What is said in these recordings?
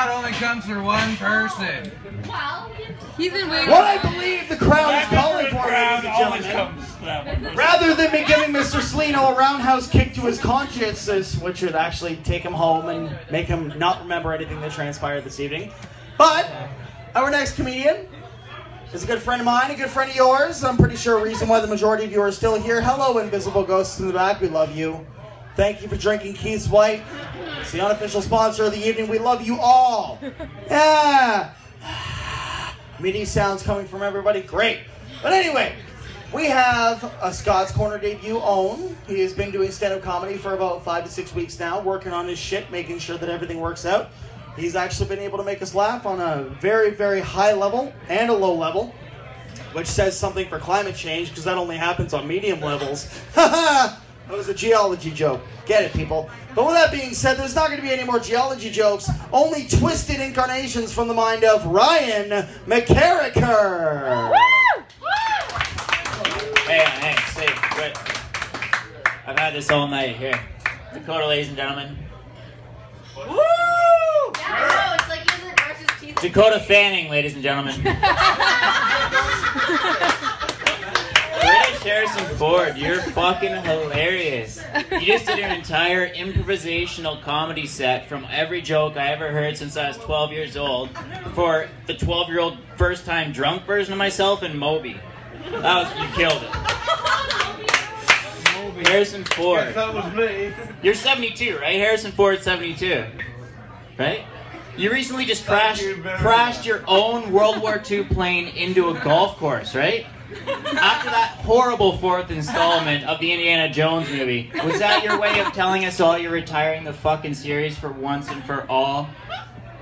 crowd only comes for one person. He's in weird. What I believe the crowd is calling for, ladies and gentlemen, rather than me giving Mr. Salino a roundhouse kick to his conscience, which would actually take him home and make him not remember anything that transpired this evening. But our next comedian is a good friend of mine, a good friend of yours. I'm pretty sure a reason why the majority of you are still here. Hello, invisible ghosts in the back. We love you. Thank you for drinking Keith's White. It's the unofficial sponsor of the evening. We love you all. Yeah. MIDI sounds coming from everybody. Great. But anyway, we have a Scott's Corner debut own. He has been doing stand-up comedy for about 5 to 6 weeks now, working on his shit, making sure that everything works out. He's actually been able to make us laugh on a very, very high level and a low level, which says something for climate change, because that only happens on medium levels. That was a geology joke. Get it, people. But with that being said, there's not going to be any more geology jokes, only twisted incarnations from the mind of Ryan McCarricker. Hey, say, wait. I've had this all night here. Dakota, ladies and gentlemen. Woo! Yeah, no, it's like he doesn't brush his teeth. Dakota Fanning, ladies and gentlemen. British Harrison Ford, you're fucking hilarious. You just did an entire improvisational comedy set from every joke I ever heard since I was 12 years old for the 12-year-old first-time drunk version of myself in Moby. You killed it. Harrison Ford. That was me. You're 72, right? Harrison Ford's 72. Right? You recently just crashed your own World War II plane into a golf course, right? After that horrible fourth installment of the Indiana Jones movie, was that your way of telling us all you're retiring the fucking series for once and for all?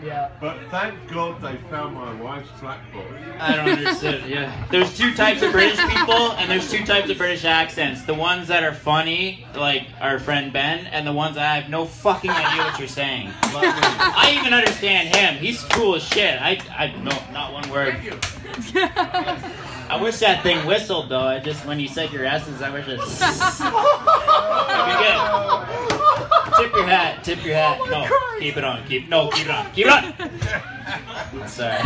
Yeah. But thank God they found my wife's blackboard. I don't understand, yeah. There's two types of British people, and there's two types of British accents. The ones that are funny, like our friend Ben, and the ones I have no fucking idea what you're saying. I even understand him. He's cool as shit. No, not one word. Thank you. I wish that thing whistled, though. When you said your S's, I wish it... That'd be good. Tip your hat, tip your hat. No, keep it on, keep it on, keep it on! Sorry.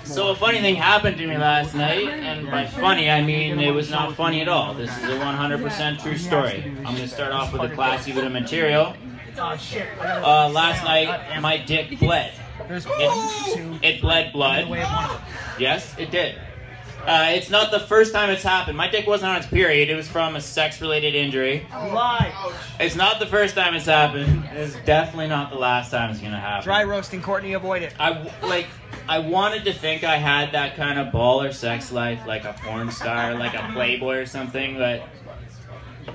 So a funny thing happened to me last night, and by funny I mean it was not funny at all. This is a 100% true story. I'm going to start off with a classy bit of material. Last night, my dick bled. It bled blood. Yes, it did. It's not the first time it's happened. My dick wasn't on its period. It was from a sex-related injury. Lie. It's not the first time it's happened. It's definitely not the last time it's going to happen. Dry roasting Courtney, avoid it. I wanted to think I had that kind of baller sex life, like a porn star, like a playboy or something, but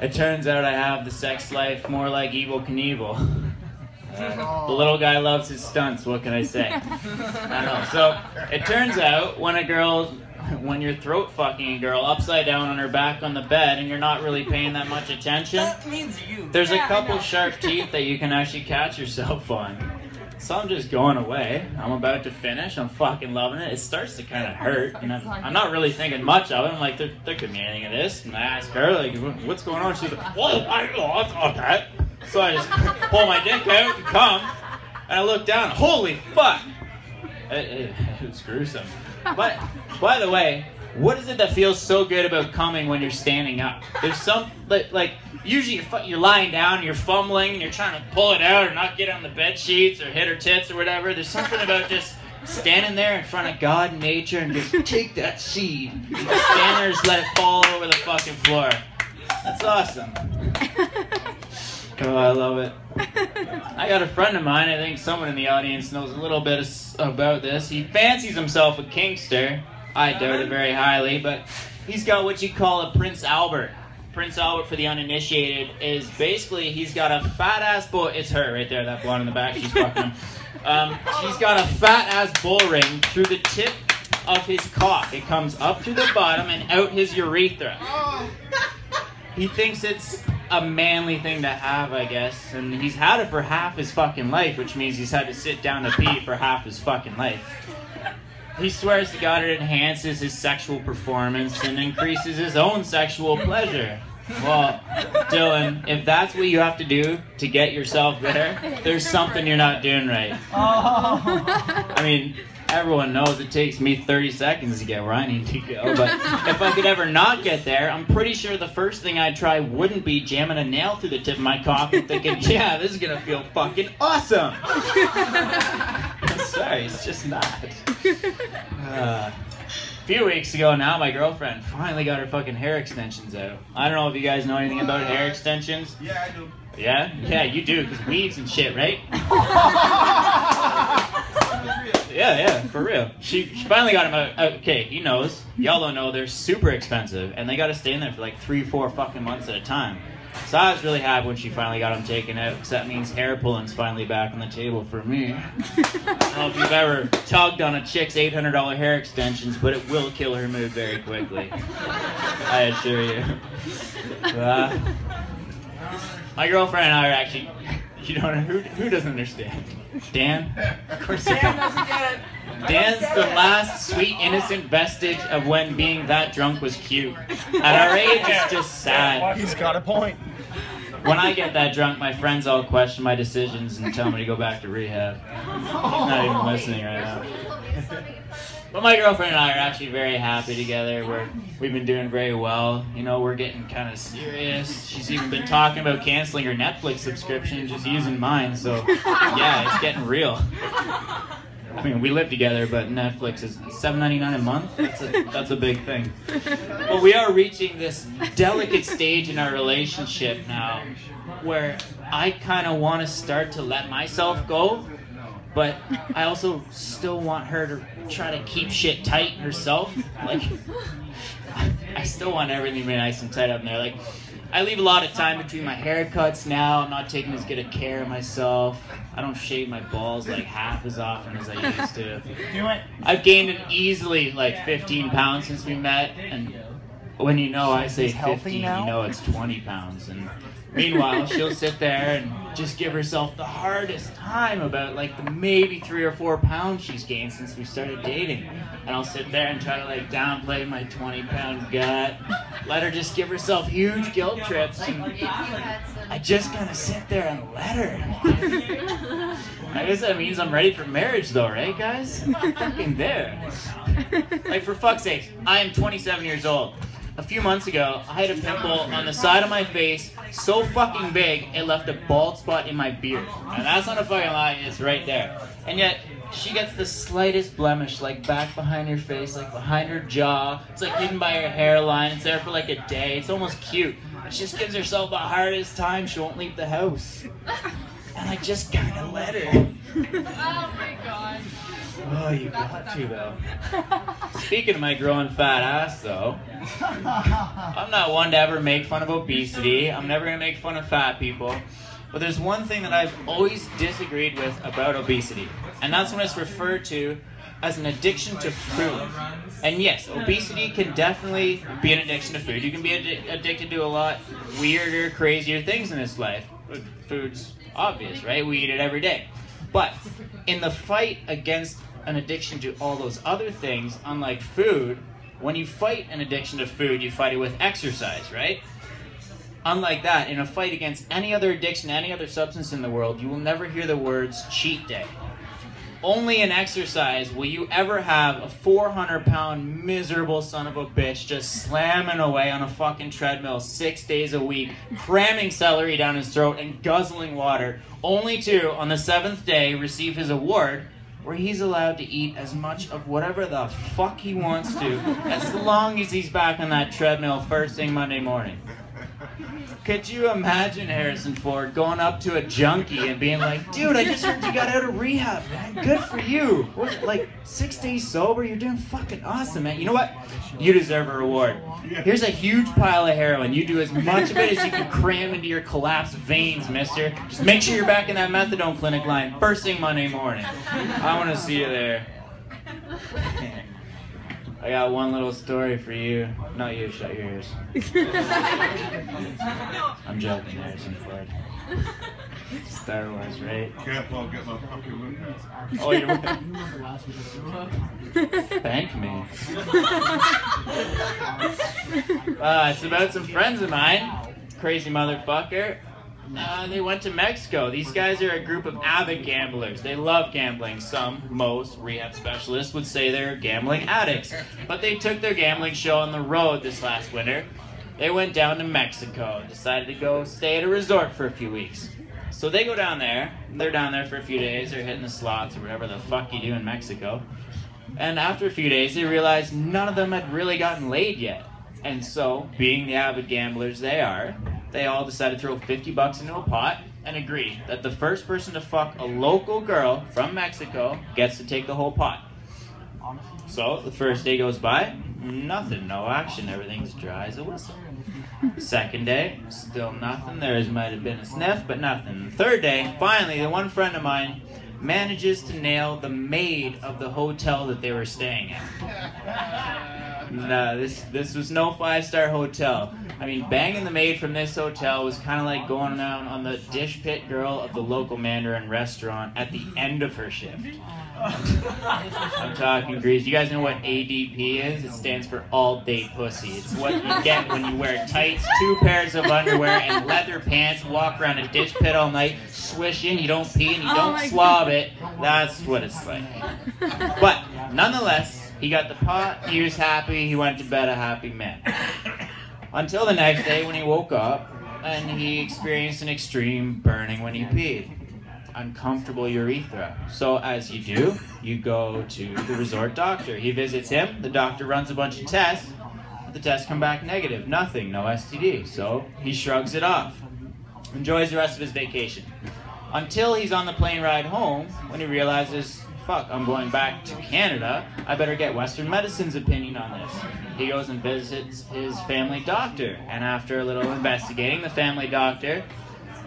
it turns out I have the sex life more like Evel Knievel. The little guy loves his stunts, what can I say? I know. So, it turns out when you're throat fucking a girl upside down on her back on the bed and you're not really paying that much attention, That means you. there's a couple sharp teeth that you can actually catch yourself on. So I'm just going away. I'm about to finish. I'm fucking loving it. It starts to kind of hurt, and I'm not really thinking much of it. I'm like, there could be anything of this. And I ask her, like, what's going on? She's like, well, I don't know. It's not that. So I just pull my dick out and come, and I look down. Holy fuck! It was gruesome. But, by the way, what is it that feels so good about coming when you're standing up? There's some, like usually you're lying down, you're fumbling, and you're trying to pull it out or not get on the bed sheets or hit her tits or whatever. There's something about just standing there in front of God and nature and just take that seed. Just stand there and just let it fall over the fucking floor. That's awesome. Oh, I love it. I got a friend of mine, I think someone in the audience knows a little bit about this. He fancies himself a kinkster. I doubt it very highly, but he's got what you call a Prince Albert. Prince Albert, for the uninitiated, is basically, he's got a fat-ass bull... It's her right there, that blonde in the back, she's fucking him. She's got a fat-ass bull ring through the tip of his cock. It comes up to the bottom and out his urethra. He thinks it's a manly thing to have, I guess, and he's had it for half his fucking life, which means he's had to sit down to pee for half his fucking life. He swears to God it enhances his sexual performance and increases his own sexual pleasure. Well, Dylan, if that's what you have to do to get yourself there, there's something you're not doing right. I mean, everyone knows it takes me 30 seconds to get where I need to go, but if I could ever not get there, I'm pretty sure the first thing I'd try wouldn't be jamming a nail through the tip of my cock and thinking, yeah, this is gonna feel fucking awesome. Sorry, it's just not. A few weeks ago now, my girlfriend finally got her fucking hair extensions out. I don't know if you guys know anything about hair extensions. Yeah, I do. Yeah? Yeah, you do, because weaves and shit, right? Yeah, for real. She finally got them out. Okay, he knows. Y'all don't know, they're super expensive, and they gotta stay in there for like 3-4 fucking months at a time. So I was really happy when she finally got them taken out, because that means hair pulling's finally back on the table for me. I don't know if you've ever tugged on a chick's $800 hair extensions, but it will kill her mood very quickly. I assure you. My girlfriend and I are actually... You don't know who doesn't understand? Dan? Of course he doesn't get it. Dan's the last sweet innocent vestige of when being that drunk was cute. At our age, it's just sad. He's got a point. When I get that drunk, my friends all question my decisions and tell me to go back to rehab. Not even listening right now. But my girlfriend and I are actually very happy together. We've been doing very well. You know, we're getting kind of serious. She's even been talking about canceling her Netflix subscription and just using mine. So, yeah, it's getting real. I mean, we live together, but Netflix is $7.99 a month. That's a big thing. But we are reaching this delicate stage in our relationship now where I kind of want to start to let myself go. But I also still want her to try to keep shit tight herself. Like, I still want everything to be nice and tight up in there. Like, I leave a lot of time between my haircuts now. I'm not taking as good a care of myself. I don't shave my balls like half as often as I used to. Do it. I've gained an easily like 15 pounds since we met. And when you know I say 15, you know it's 20 pounds. And meanwhile, she'll sit there and just give herself the hardest time about like the maybe 3 or 4 pounds she's gained since we started dating. And I'll sit there and try to like downplay my 20-pound gut. Let her just give herself huge guilt trips. And I just kind of sit there and let her. I guess that means I'm ready for marriage though, right guys? I'm fucking there. Like for fuck's sake, I am 27 years old. A few months ago, I had a pimple on the side of my face so fucking big, it left a bald spot in my beard. And that's not a fucking lie, it's right there. And yet, she gets the slightest blemish, like back behind her face, like behind her jaw. It's like hidden by her hairline. It's there for like a day. It's almost cute. She just gives herself the hardest time. She won't leave the house. And I just kind of let her. Oh my god. Oh, you got to, though. Speaking of my growing fat ass, though, I'm not one to ever make fun of obesity. I'm never going to make fun of fat people. But there's one thing that I've always disagreed with about obesity, and that's when it's referred to as an addiction to food. And yes, obesity can definitely be an addiction to food. You can be addicted to a lot weirder, crazier things in this life. Food's obvious, right? We eat it every day. But in the fight against an addiction to all those other things, unlike food, when you fight an addiction to food, you fight it with exercise, right? Unlike that, in a fight against any other addiction, any other substance in the world, you will never hear the words cheat day. Only in exercise will you ever have a 400-pound miserable son of a bitch just slamming away on a fucking treadmill 6 days a week, cramming celery down his throat and guzzling water, only to, on the 7th day, receive his award, where he's allowed to eat as much of whatever the fuck he wants to, as long as he's back on that treadmill first thing Monday morning. Could you imagine Harrison Ford going up to a junkie and being like, dude, I just heard you got out of rehab, man. Good for you. What, like 6 days sober? You're doing fucking awesome, man. You know what? You deserve a reward. Here's a huge pile of heroin. You do as much of it as you can cram into your collapsed veins, mister. Just make sure you're back in that methadone clinic line first thing Monday morning. I want to see you there. I got one little story for you. Not you, shut your ears. I'm joking, Harrison Ford. Star Wars, right? Careful, I'll get my fucking whip out. Oh, you're Thank me. It's about some friends of mine. Crazy motherfucker. They went to Mexico. These guys are a group of avid gamblers. They love gambling. Most rehab specialists would say they're gambling addicts. But they took their gambling show on the road this last winter. They went down to Mexico and decided to go stay at a resort for a few weeks. So they go down there. They're down there for a few days. They're hitting the slots or whatever the fuck you do in Mexico. And after a few days, they realized none of them had really gotten laid yet. And so, being the avid gamblers they are, they all decided to throw $50 into a pot and agree that the first person to fuck a local girl from Mexico gets to take the whole pot. So, the first day goes by, nothing, no action, everything's dry as a whistle. Second day, still nothing, there might have been a sniff, but nothing. The third day, finally, the one friend of mine manages to nail the maid of the hotel that they were staying at. No, this was no 5-star hotel. I mean, banging the maid from this hotel was kind of like going down on the dish pit girl of the local Mandarin restaurant at the end of her shift. I'm talking grease. You guys know what ADP is? It stands for all day pussy. It's what you get when you wear tights, 2 pairs of underwear, and leather pants, walk around a dish pit all night, swish in, you don't pee, and you don't slob it. That's what it's like. But, nonetheless, he got the pot, he was happy, he went to bed a happy man. Until the next day when he woke up and he experienced an extreme burning when he peed. Uncomfortable urethra. So as you do, you go to the resort doctor. He visits him, the doctor runs a bunch of tests, but the tests come back negative. Nothing, no STD. So he shrugs it off. Enjoys the rest of his vacation. Until he's on the plane ride home when he realizes, fuck, I'm going back to Canada. I better get Western medicine's opinion on this. He goes and visits his family doctor, and after a little investigating, the family doctor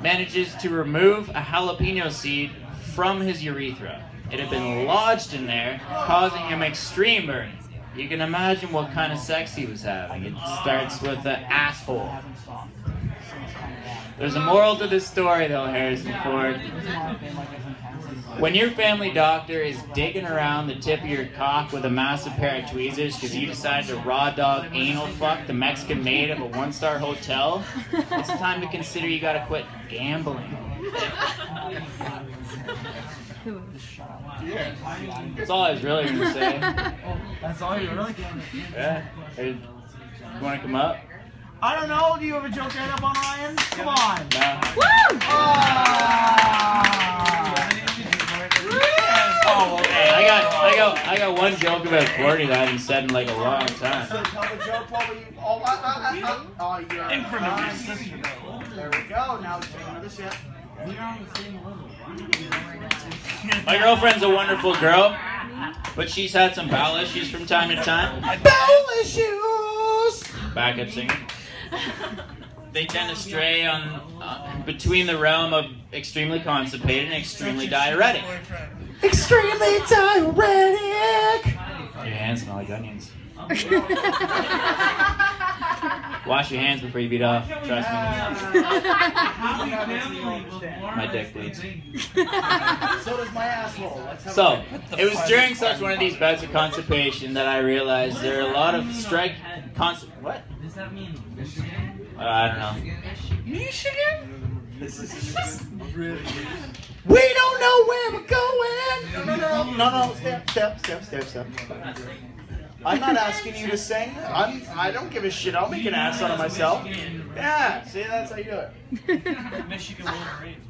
manages to remove a jalapeno seed from his urethra. It had been lodged in there, causing him extreme burning. You can imagine what kind of sex he was having. It starts with the asshole. There's a moral to this story, though, Harrison Ford. When your family doctor is digging around the tip of your cock with a massive pair of tweezers because you decided to raw dog anal fuck the Mexican maid of a 1-star hotel, it's time to consider you gotta quit gambling. That's all I was really gonna say. That's all you really can. Yeah. Hey, you wanna come up? I don't know. Do you have a joke right up on Ryan? Come on. No. Woo! Oh, okay. I got one joke about Courtney that I haven't said in like a long time. So tell the joke while we... Oh, yeah. In front of your sister. There we go. Now take another sip. My girlfriend's a wonderful girl, but she's had some bowel issues from time to time. Bowel issues! Backup singer. They tend to stray on between the realm of extremely constipated and extremely diuretic. Extremely diuretic! Your hands smell like onions. Wash your hands before you beat off. Trust me. My dick bleeds. So does my asshole. So, it was during such one of these bouts of constipation that I realized there are a lot of what? Does that mean Michigan? I don't know. Michigan? We don't know where we're going! No. Step. I'm not asking you to sing. I don't give a shit. I'll make an ass out of myself. Yeah, see, that's how you do it. Michigan Wolverines.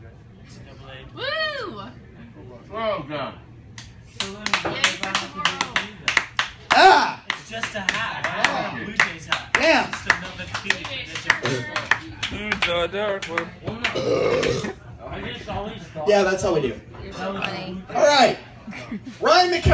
Woo! Oh, God. Ah! It's just a hat. Right? A Blue Jays hat. Damn! Just another Yeah, that's how we do. You're so funny. All right. Ryan McCarthy.